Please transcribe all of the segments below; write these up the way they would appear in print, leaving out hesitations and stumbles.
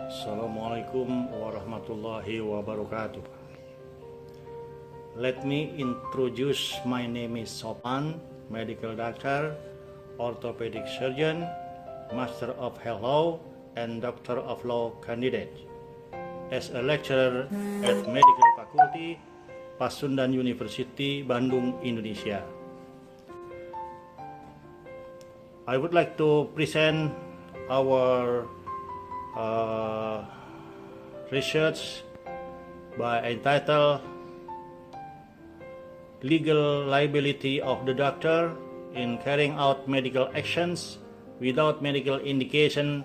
Assalamualaikum warahmatullahi wabarakatuh. Let me introduce, my name is Sophan, medical doctor, orthopedic surgeon, master of health law, and doctor of law candidate. As a lecturer at medical faculty, Pasundan University, Bandung, Indonesia. I would like to present our research by entitled Legal Liability of the Doctor in Carrying Out Medical Actions Without Medical Indication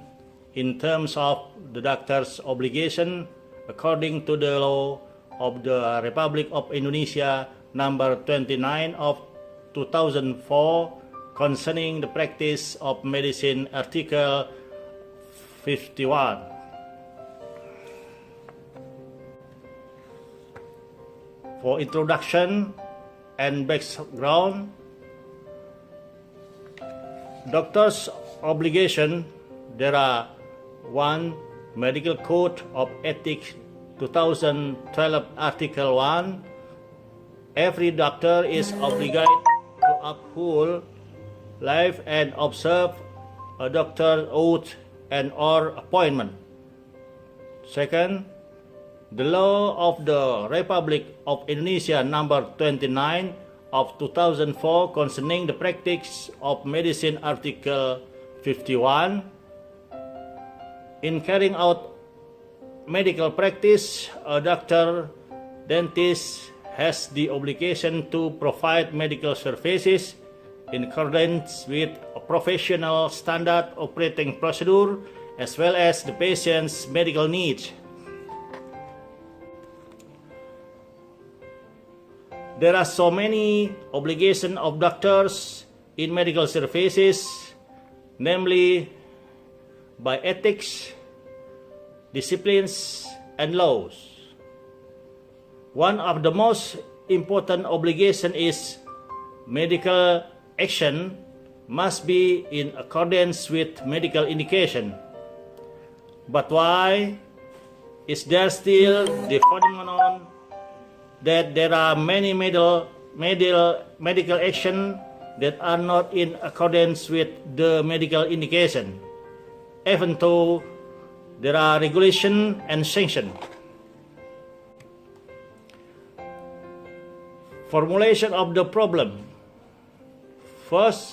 in Terms of the Doctor's Obligation according to the law of the Republic of Indonesia number 29 of 2004 concerning the practice of medicine, Article 51. For introduction and background, doctor's obligation, there are 1. Medical Code of Ethics 2012 Article 1. Every doctor is obligated to uphold life and observe a doctor's oath and or appointment. 2. The law of the Republic of Indonesia number 29 of 2004 concerning the practice of medicine, Article 51. In carrying out medical practice, a doctor, dentist has the obligation to provide medical services in accordance with a professional standard operating procedure as well as the patient's medical needs. There are so many obligations of doctors in medical services, namely by ethics, disciplines, and laws. One of the most important obligations is medical action must be in accordance with medical indication. But why is there still the phenomenon that there are many medical action that are not in accordance with the medical indication, even though there are regulation and sanction? Formulation of the problem. First,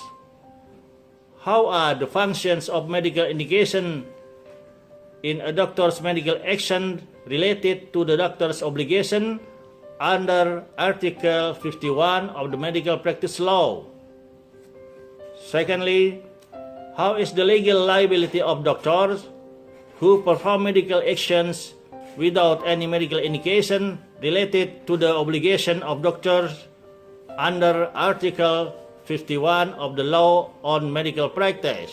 how are the functions of medical indication in a doctor's medical action related to the doctor's obligation under Article 51 of the Medical Practice Law? Secondly, how is the legal liability of doctors who perform medical actions without any medical indication related to the obligation of doctors under Article 51 of the Law on Medical Practice?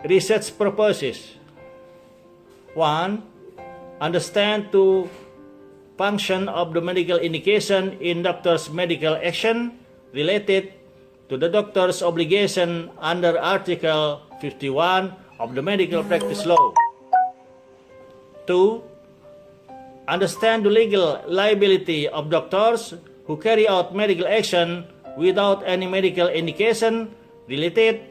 Research purposes. 1. Understand the function of the medical indication in doctor's medical action related to the doctor's obligation under Article 51 of the Medical Practice Law. 2. Understand the legal liability of doctors who carry out medical action without any medical indication related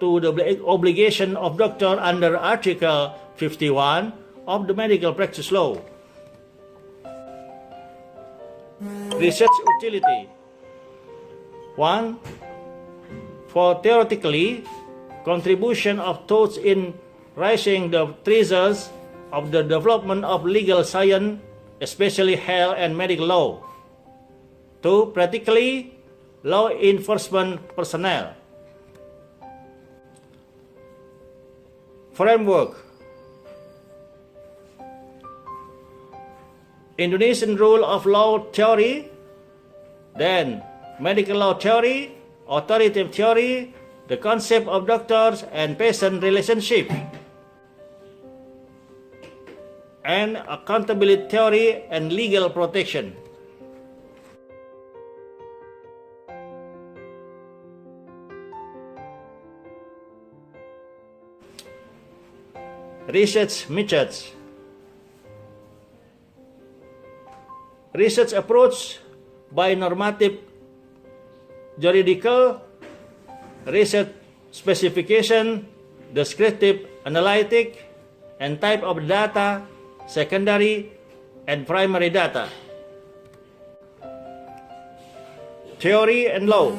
to the obligation of doctor under Article 51 of the Medical Practice Law. Research utility. 1. For theoretically, contribution of thoughts in raising the treasures of the development of legal science, especially health and medical law. 2. Practically, law enforcement personnel. Framework. Indonesian rule of law theory, then medical law theory, authoritative theory, the concept of doctors and patient relationship, and accountability theory and legal protection. research methods. Research approach by normative juridical, research specification, descriptive, analytic, and type of data, secondary and primary data. Theory and law.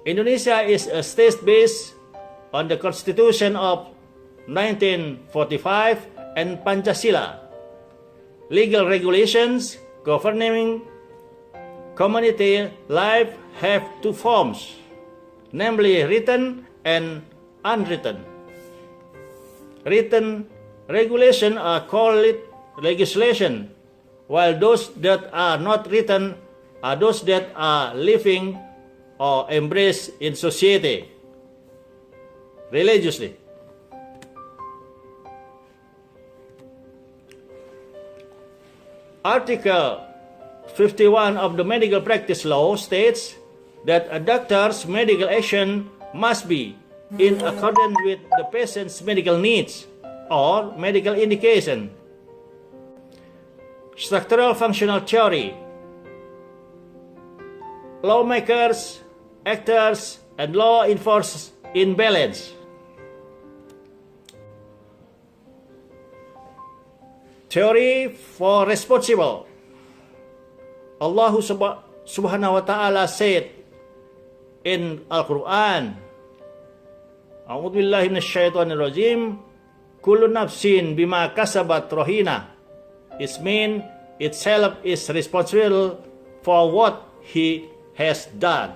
Indonesia is a state based on the Constitution of 1945 and Pancasila. Legal regulations governing community life have two forms, namely written and unwritten. Written regulations are called legislation, while those that are not written are those that are living or embraced in society religiously. Article 51 of the Medical Practice Law states that a doctor's medical action must be in accordance with the patient's medical needs or medical indication. Structural functional theory. Lawmakers, actors, and law enforcers in balance. Theory for responsible. Allah subhanahu wa ta'ala said in Al-Quran, A'udhu billahi minasyaitonir rajim, kullu nafsin bima kasabat rohina. It means itself is responsible for what he has done.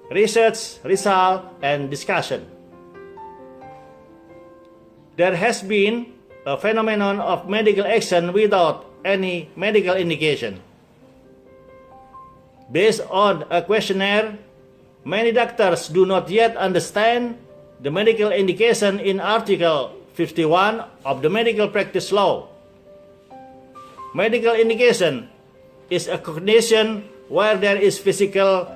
Research, result, and discussion. There has been a phenomenon of medical action without any medical indication. Based on a questionnaire, many doctors do not yet understand the medical indication in Article 51 of the Medical Practice Law. Medical indication is a condition where there is physical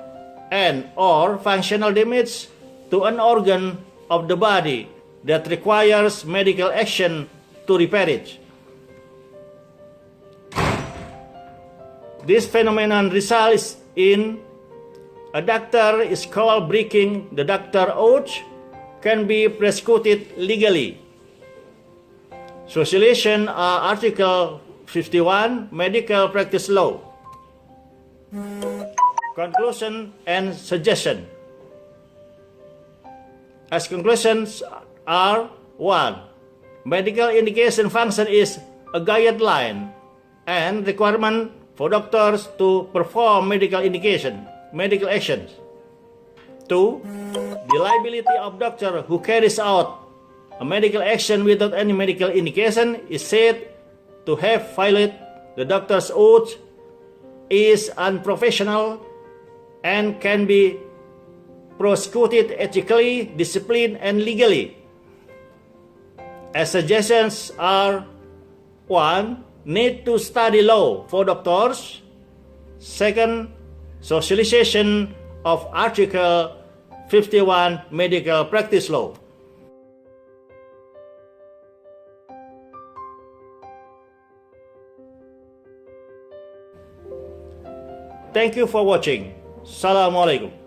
and or functional damage to an organ of the body that requires medical action to repair it. This phenomenon results in a doctor is called breaking the doctor oath can be prosecuted legally. Socialization Article 51 Medical Practice Law. Conclusion and suggestion. As conclusions are 1. Medical indication function is a guideline and requirement for doctors to perform medical actions. 2. The liability of doctor who carries out a medical action without any medical indication is said to have violated the doctor's oath, is unprofessional, and can be prosecuted ethically, disciplined, and legally. As suggestions are 1. Need to study law for doctors. 2. Socialization of Article 51 Medical Practice Law. Thank you for watching. Assalamualaikum.